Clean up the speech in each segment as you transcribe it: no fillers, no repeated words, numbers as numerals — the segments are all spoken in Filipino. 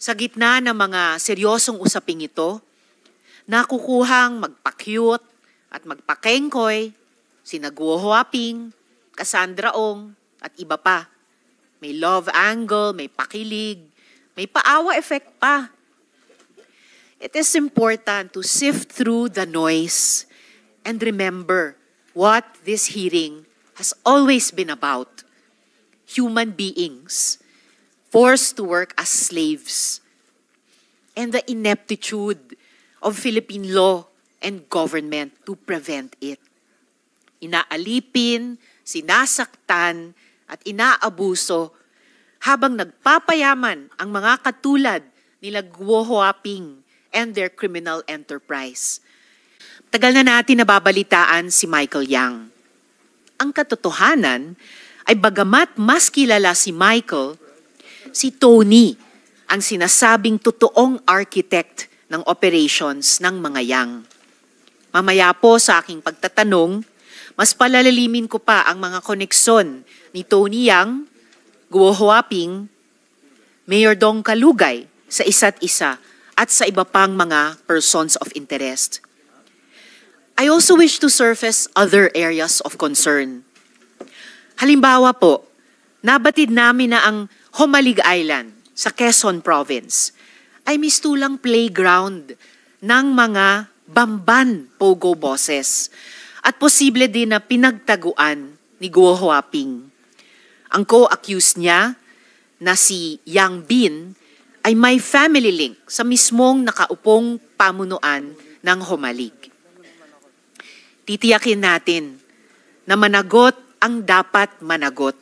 Sa gitna ng mga seryosong usaping ito, nakukuhang magpa-cute at magpa-kengkoy, sina Guo Huaping, Cassandra Ong, at iba pa. May love angle, may pakilig, may paawa effect pa. It is important to sift through the noise and remember what this hearing has always been about. Human beings forced to work as slaves, and the ineptitude of Philippine law and government to prevent it. Inaalipin, sinasaktan, at inaabuso habang nagpapayaman ang mga katulad nila Guo Huaping and their criminal enterprise. Tagal na natin nababalitaan si Michael Yang. Ang katotohanan ay bagamat mas kilala si Michael, si Tony ang sinasabing totoong architect ng operations ng mga Yang. Mamaya po sa aking pagtatanong, mas palalalimin ko pa ang mga koneksyon ni Tony Yang, Guo Huaping, Mayor Dong Kalugay sa isa't isa at sa iba pang mga persons of interest. I also wish to surface other areas of concern. Halimbawa po, nabatid namin na ang Homalig Island sa Quezon Province ay mistulang playground ng mga Bamban Pogo bosses at posible din na pinagtaguan ni Guo Huaping. Ang co-accused niya na si Yang Bin ay may family link sa mismong nakaupong pamunuan ng Homalig. Titiyakin natin na managot ang dapat managot.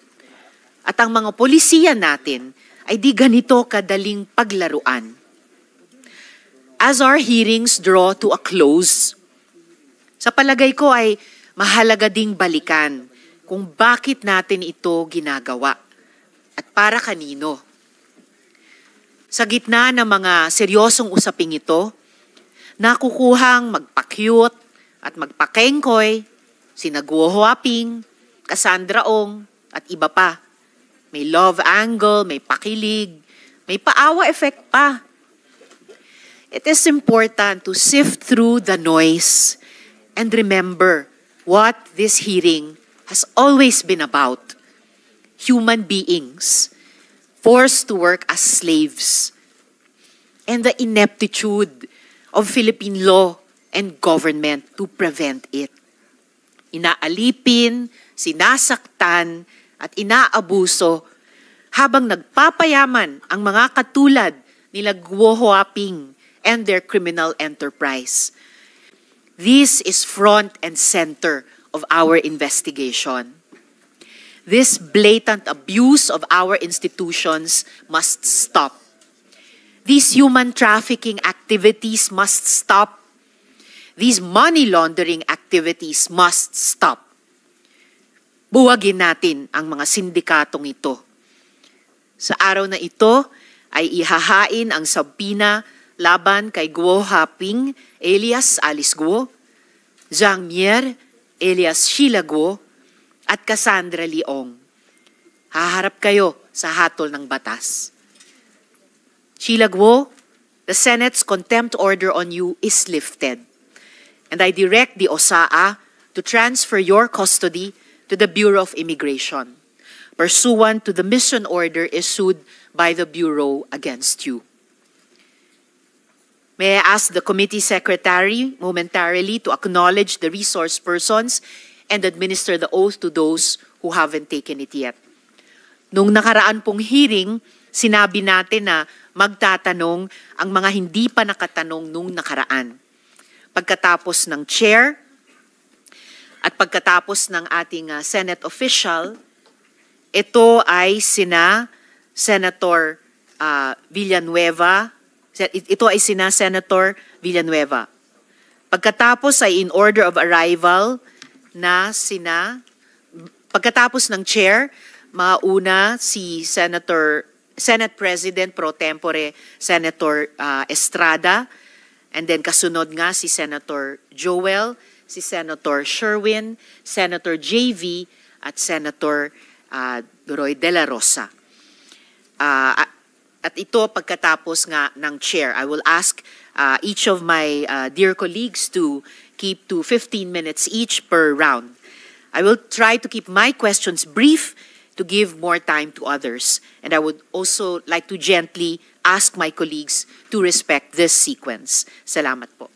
At ang mga polisiya natin ay di ganito kadaling paglaruan. As our hearings draw to a close, sa palagay ko ay mahalaga ding balikan kung bakit natin ito ginagawa at para kanino. Sa gitna ng mga seryosong usaping ito, nakukuhang magpa-cute at magpa-kengkoy, sina Guo Huaping, Cassandra Ong, at iba pa. May love angle, may pakilig, may paawa effect pa. It is important to sift through the noise and remember what this hearing has always been about. Human beings forced to work as slaves, and the ineptitude of Philippine law and government to prevent it. Inaalipin, sinasaktan, at inaabuso habang nagpapayaman ang mga katulad nila Guo Huaping and their criminal enterprise. This is front and center of our investigation. This blatant abuse of our institutions must stop. These human trafficking activities must stop. These money laundering activities must stop. Buwagin natin ang mga sindikatong ito. Sa araw na ito ay ihahain ang sabina laban kay Guo Huaping alias Alice Guo, Zhang Mier alias Sheila Guo, at Cassandra Leong. Haharap kayo sa hatol ng batas. Sheila Guo, the Senate's contempt order on you is lifted, and I direct the OSAA to transfer your custody to the Bureau of Immigration, pursuant to the mission order issued by the Bureau against you. May I ask the committee secretary momentarily to acknowledge the resource persons and administer the oath to those who haven't taken it yet. Nung nakaraan pong hearing, sinabi natin na magtatanong ang mga hindi pa nakatanong nung nakaraan. Pagkatapos ng chair, at pagkatapos ng ating Senate official, ito ay sina Senator Villanueva. Ito ay sina Senator Villanueva. Pagkatapos ay in order of arrival na sina, pagkatapos ng chair, mauna si Senate President Pro Tempore, Senator Estrada, and then kasunod nga si Senator Joel, si Senator Sherwin, Senator JV, at Senator Roy De La Rosa. At ito pagkatapos nga ng chair, I will ask each of my dear colleagues to keep to 15 minutes each per round. I will try to keep my questions brief to give more time to others. And I would also like to gently ask my colleagues to respect this sequence. Salamat po.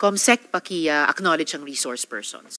Comsec, paki-acknowledge ang resource persons.